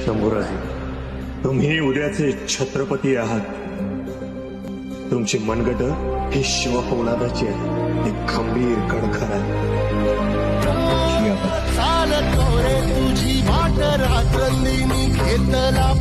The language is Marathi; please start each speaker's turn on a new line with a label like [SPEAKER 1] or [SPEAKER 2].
[SPEAKER 1] शंभूराजे, तुम्ही उद्याचे छत्रपती आहात. तुमची मनगट ही शिवपौलादाची आहे, ती खंबीर कडखर आहे.
[SPEAKER 2] चालतो रे तुझी वाट रात्रंदिनी घेतला